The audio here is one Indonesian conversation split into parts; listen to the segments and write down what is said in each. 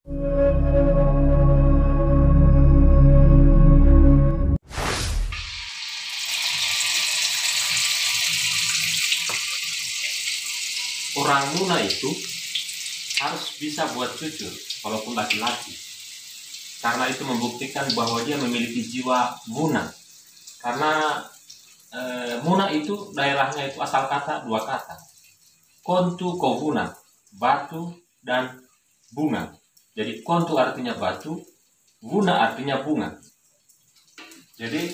Orang Muna itu harus bisa buat jujur, walaupun laki-laki. Karena itu membuktikan bahwa dia memiliki jiwa Muna. Karena Muna itu daerahnya itu asal kata dua kata. Kontu kovuna, batu dan bunga. Jadi kontu artinya batu, Wuna artinya bunga. Jadi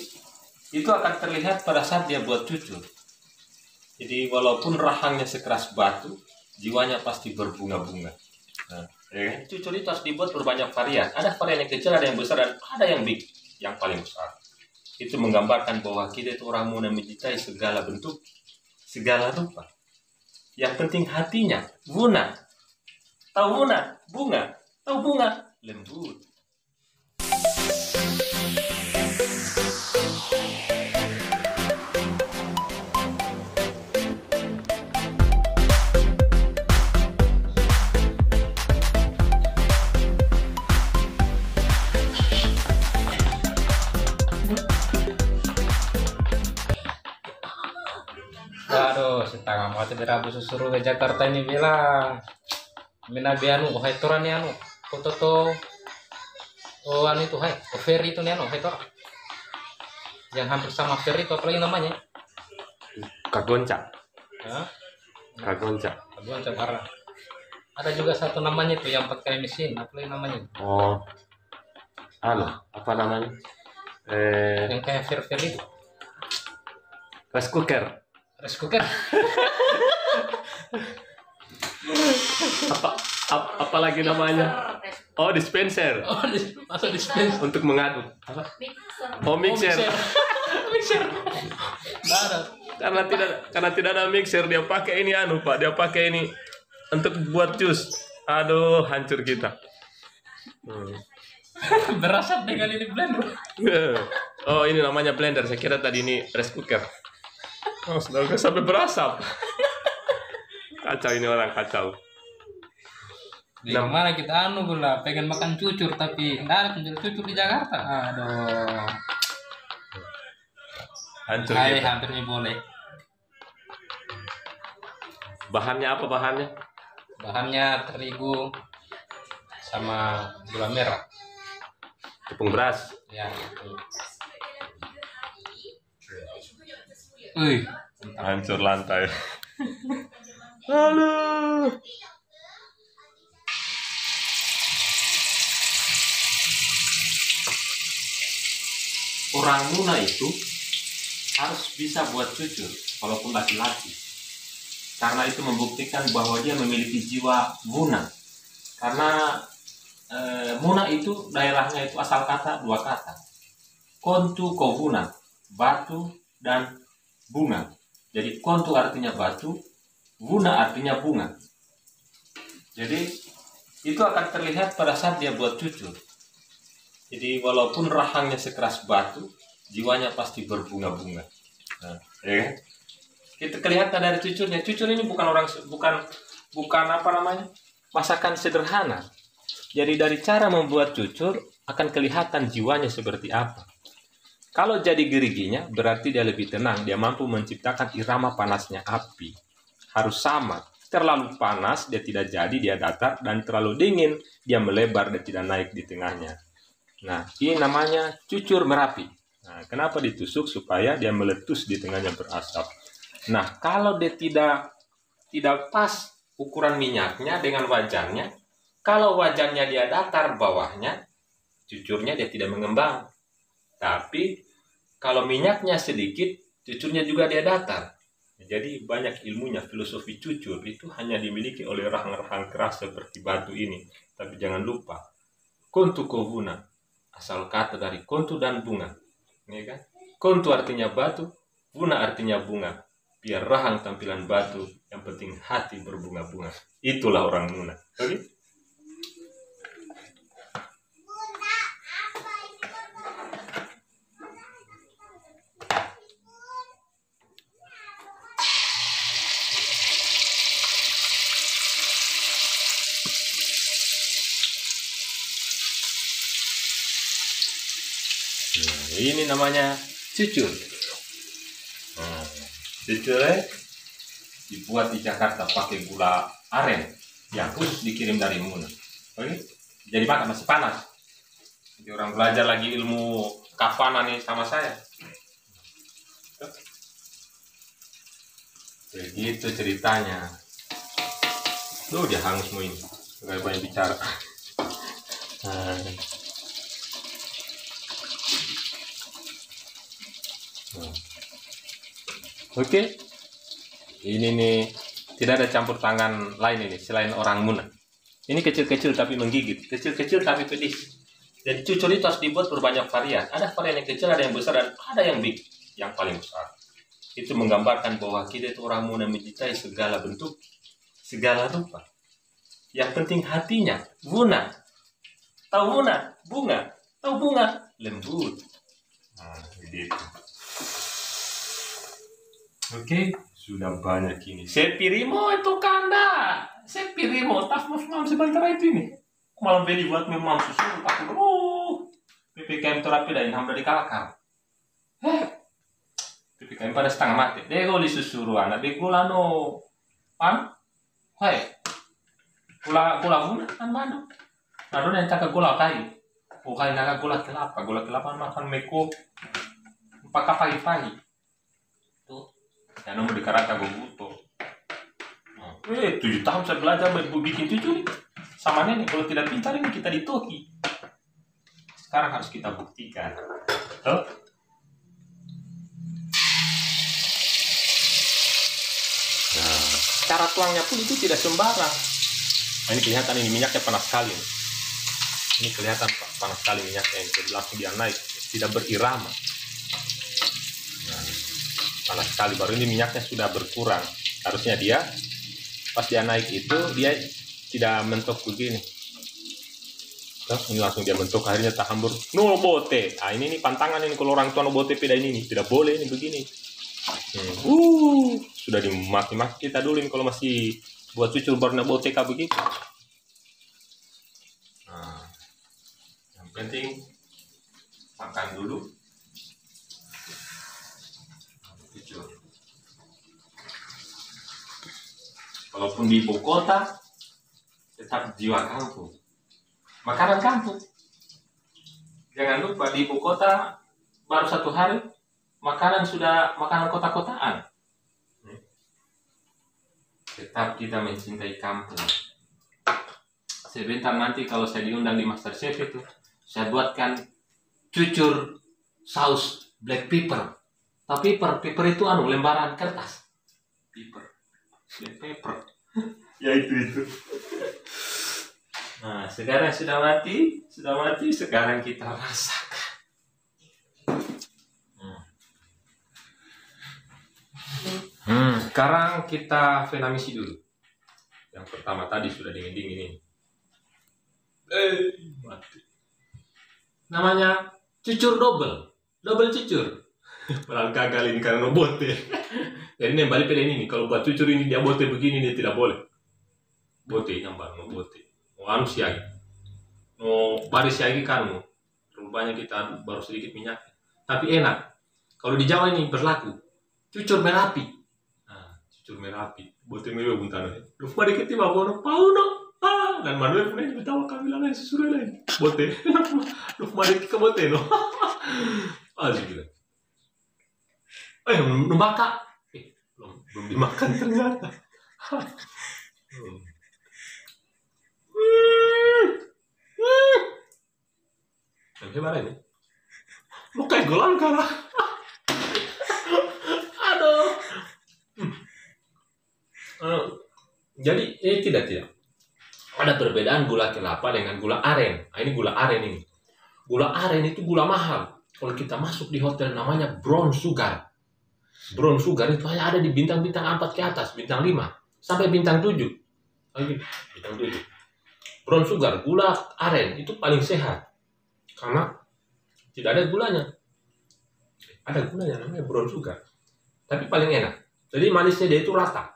itu akan terlihat pada saat dia buat jujur. Jadi walaupun rahangnya sekeras batu, jiwanya pasti berbunga-bunga. Nah, cucur itu harus dibuat berbanyak varian. Ada varian yang kecil, ada yang besar, dan ada yang big, yang paling besar. Itu menggambarkan bahwa kita itu orang Muna mencintai segala bentuk, segala rupa. Yang penting hatinya, Wuna. Tahu Wuna? Bunga. Tahu bunga? Lembut. Aduh, setengah mati berabu susuruh ke Jakarta ini bilang minabi anu, hai toran anu, foto to, oh anu itu hai, ferry itu nih anu, hai toran, yang hampir sama ferry itu apa lagi namanya? Kagonca. Hah? Kagonca. Kagonca karena ada juga satu namanya itu yang pakai mesin, apa lagi namanya? Oh, anu, apa namanya? Yang kayak ferry itu, Rice cooker. rice cooker. Apa lagi namanya? Oh, dispenser. Oh, masuk dispenser. Untuk mengaduk. Apa? Oh, mixer. Mixer. Karena tidak ada mixer, dia pakai ini anu, Pak. Dia pakai ini untuk buat jus. Aduh, hancur kita. Berasap dengan ini blender. Oh, ini namanya blender. Saya kira tadi ini rice cooker. Oh, sudah sampai berasap. Kacau ini orang, kacau. Di mana kita anu gula pengen makan cucur tapi nggak ada penjual cucur di Jakarta. Aduh. Hancur Hai, kita. hampir nih boleh. Bahannya apa bahannya? Bahannya terigu sama gula merah. Tepung beras. Ya. Wih, Hancur lantai. Halo. Orang Muna itu harus bisa buat jujur, walaupun laki-laki. Karena itu membuktikan bahwa dia memiliki jiwa Muna. Karena Muna itu daerahnya itu asal kata dua kata. Kontu kovuna, batu dan bunga. Jadi kontu artinya batu, Wuna artinya bunga. Jadi itu akan terlihat pada saat dia buat jujur. Jadi walaupun rahangnya sekeras batu, jiwanya pasti berbunga-bunga. Nah, ya. Kita kelihatan dari cucurnya. Cucur ini bukan apa namanya, masakan sederhana. Jadi dari cara membuat cucur akan kelihatan jiwanya seperti apa. Kalau jadi geriginya, berarti dia lebih tenang. Dia mampu menciptakan irama panasnya api. Harus sama. Terlalu panas, dia tidak jadi, dia datar. Dan terlalu dingin, dia melebar dan tidak naik di tengahnya. Nah, ini namanya cucur merapi. Nah, kenapa ditusuk? Supaya dia meletus di tengahnya berasap. Nah, kalau dia tidak pas ukuran minyaknya dengan wajannya, kalau wajannya dia datar bawahnya, cucurnya dia tidak mengembang. Tapi kalau minyaknya sedikit, cucurnya juga dia datar. Jadi banyak ilmunya. Filosofi cucur itu hanya dimiliki oleh rahang-rahang keras seperti batu ini. Tapi jangan lupa, kontu kovuna, asal kata dari kontu dan bunga. Ya kan? Kontu artinya batu, Wuna artinya bunga. Biar rahang tampilan batu, yang penting hati berbunga-bunga. Itulah orang Muna. Oke? Ini namanya cucur. Cucurnya dibuat di Jakarta pakai gula aren yang khusus dikirim dari Muna. Oke, jadi makan masih panas. Jadi orang belajar lagi ilmu kafana nih sama saya. Begitu ceritanya. Tuh dia hangus semua ini. Gak banyak bicara. Oke. Ini nih tidak ada campur tangan lain ini selain orang Muna. Ini kecil-kecil tapi menggigit, kecil-kecil tapi pedis. Jadi cucur itu harus dibuat berbanyak varian. Ada varian yang kecil, ada yang besar, dan ada yang big, yang paling besar. Itu menggambarkan bahwa kita itu orang Muna mencintai segala bentuk, segala rupa. Yang penting hatinya, Muna. Tahu Muna? Bunga. Tahu bunga? Lembut. Nah, begitu. Oke, sudah banyak ini. Sepirimo itu kanda. Sepirimo, tas mam sebentar itu ini. Malam beli buat memang susu, aku PPKM terapi dan hampir dikalahkan. PPKM pada setengah mati. Dego li susuru anak de gula no pan. Hai. Gula guna kan madu. Madu yang cakap gula kai. Bukan naga gula kelapa. Gula kelapa makan meko. Pakai pagi-pagi. Tuh. Yang nomor di karata gue butuh. 7 tahun saya belajar bikin cucu nih. Sama nenek, kalau tidak pintar ini kita ditoki. Sekarang harus kita buktikan. Tuh. Nah, cara tuangnya pun itu tidak sembarang. Nah, ini kelihatan ini minyaknya panas sekali. Ini kelihatan panas sekali minyaknya. Jadi langsung dia naik, tidak berirama. Nah, panas sekali. Baru ini minyaknya sudah berkurang. Harusnya dia pas dia naik itu dia tidak mentok begini. Ini langsung dia mentok, akhirnya tak hambur. No bote. Ah ini nih pantangan ini kalau orang tua no bote peda ini nih. Tidak boleh ini begini. Sudah dimaki-maki kita dulu ini kalau masih buat cucur baru no bote kayak begitu. Nah, yang penting makan dulu. Cucur. Walaupun di ibu kota, tetap jiwa kampung. Makanan kampung. Jangan lupa di ibu kota baru 1 hari makanan sudah makanan kota-kotaan. Tetap kita mencintai kampung. Sebentar nanti kalau saya diundang di MasterChef itu, saya buatkan cucur saus black pepper. Tapi pepper itu lembaran kertas. Black pepper. Ya itu. Nah, sekarang sudah mati, sekarang kita rasakan. Sekarang kita venamisi dulu. Yang pertama tadi sudah dingin ini. Mati. Namanya cucur double cucur. Padahal gagal ini karena bote. Jadi ini balik pada ini nih, kalau buat cucur ini dia bote begini dia tidak boleh. Bote nyambar no bote. Anu siagi, baris siagi kan, rupanya kita baru sedikit minyak, tapi enak. Kalau di Jawa ini berlaku, cucur merapi. Nah, cucur merapi, bote mewe buntano. Lupa dikit tiba bono, pauno, dan manuel pun ini betawa kami lain susurai lain, bote. Lupa dikit ke bote no, asik gila. Numbaka, belum dimakan ternyata. Gimana ini? Lu kayak golan kalah. Aduh. Jadi ini tidak. Ada perbedaan gula kelapa dengan gula aren. Nah, ini gula aren ini. Gula aren itu gula mahal. Kalau kita masuk di hotel namanya brown sugar. Brown sugar itu hanya ada di bintang-bintang 4 ke atas, bintang 5 sampai bintang 7. Bintang 7. Brown sugar, gula aren itu paling sehat. Karena tidak ada gulanya. Ada gulanya namanya brown sugar. Tapi paling enak. Jadi manisnya dia itu rata.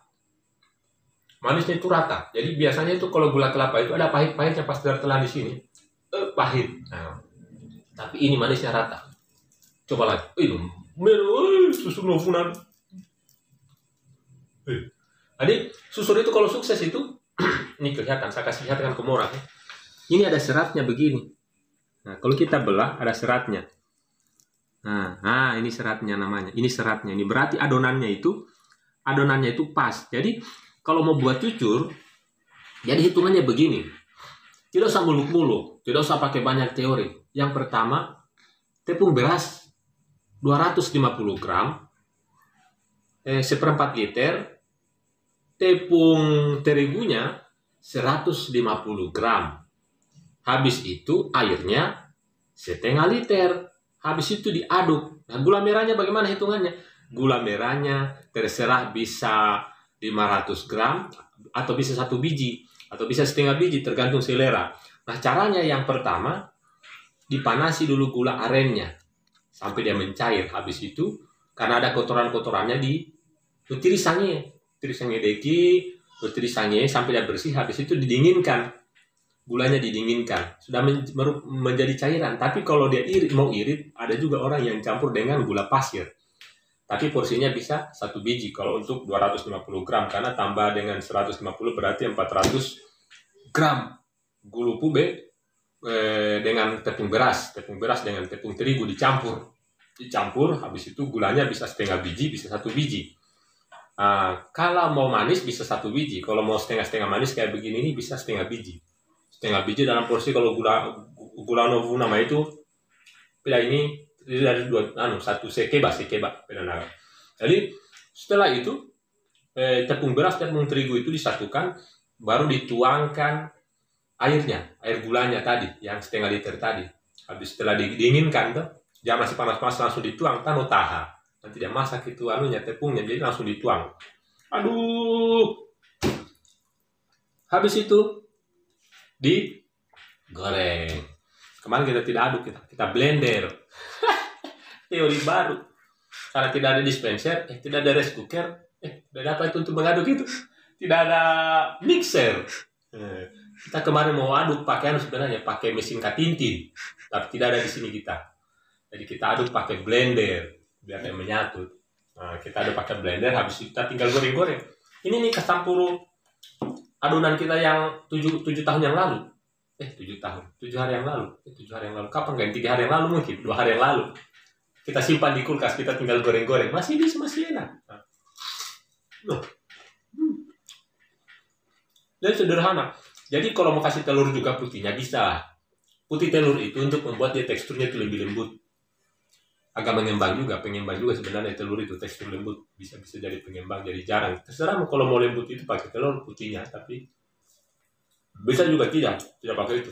Jadi biasanya itu kalau gula kelapa itu ada pahit-pahitnya pas tertelan di sini. Pahit. Nah, tapi ini manisnya rata. Coba lagi. Susu novunan. Jadi susur itu kalau sukses itu, ini kelihatan, saya kasih lihat dengan komora. Ini ada seratnya begini. Nah, kalau kita belah ada seratnya. Nah, ini seratnya namanya. Ini seratnya. Ini berarti adonannya itu pas. Jadi kalau mau buat cucur, jadi hitungannya begini. Tidak usah muluk-muluk, tidak usah pakai banyak teori. Yang pertama, tepung beras 250 gram, seperempat liter, tepung terigunya 150 gram. Habis itu airnya setengah liter. Habis itu diaduk. Nah, gula merahnya bagaimana hitungannya? Gula merahnya terserah bisa 500 gram atau bisa 1 biji atau bisa setengah biji tergantung selera. Nah, caranya yang pertama dipanasi dulu gula arennya sampai dia mencair. Habis itu karena ada kotoran-kotorannya tutiri sange deki, tutiri sange sampai dia bersih. Habis itu didinginkan, gulanya didinginkan, sudah menjadi cairan. Tapi kalau dia mau irit, ada juga orang yang campur dengan gula pasir. Tapi porsinya bisa 1 biji kalau untuk 250 gram, karena tambah dengan 150 berarti 400 gram gulu pube dengan tepung beras dengan tepung terigu dicampur. Habis itu gulanya bisa setengah biji, bisa 1 biji. Kalau mau manis bisa 1 biji, kalau mau setengah-setengah manis kayak begini ini bisa setengah biji dalam porsi. Kalau gula novu nama itu pilih ini dari 1 sekeba pedanaga. Jadi setelah itu tepung beras tepung terigu itu disatukan, baru dituangkan air gulanya tadi yang setengah liter tadi. Habis setelah didinginkan tuh, jangan masih panas-panas langsung dituang, taha. Nanti dia masak itu tepungnya, jadi langsung dituang. Aduh. Habis itu digoreng. Kemarin kita tidak aduk, kita blender. Teori baru. Karena tidak ada dispenser, tidak ada rice cooker, tidak apa itu untuk mengaduk itu. Tidak ada mixer. Kita kemarin mau aduk pakaian sebenarnya pakai mesin katintin, tapi tidak ada di sini kita. Jadi kita aduk pakai blender biar dia menyatu. Nah, kita aduk pakai blender, habis itu kita tinggal goreng-goreng. Ini nih kecampur adonan kita yang 7 tahun yang lalu. 7 hari yang lalu. Kapan kan? 3 hari yang lalu mungkin, 2 hari yang lalu. Kita simpan di kulkas, kita tinggal goreng-goreng. Masih enak. Nah. Dan sederhana. Jadi kalau mau kasih telur juga putihnya bisa. Putih telur itu untuk membuat dia teksturnya itu lebih lembut. Agak pengembang juga sebenarnya telur itu tekstur lembut. Bisa jadi pengembang, jadi jarang. Terserah kalau mau lembut itu pakai telur putihnya, tapi bisa juga tidak pakai itu.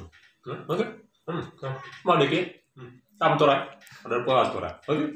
Oke? Mau dikit? Tam torak. Ada pola torak. Oke?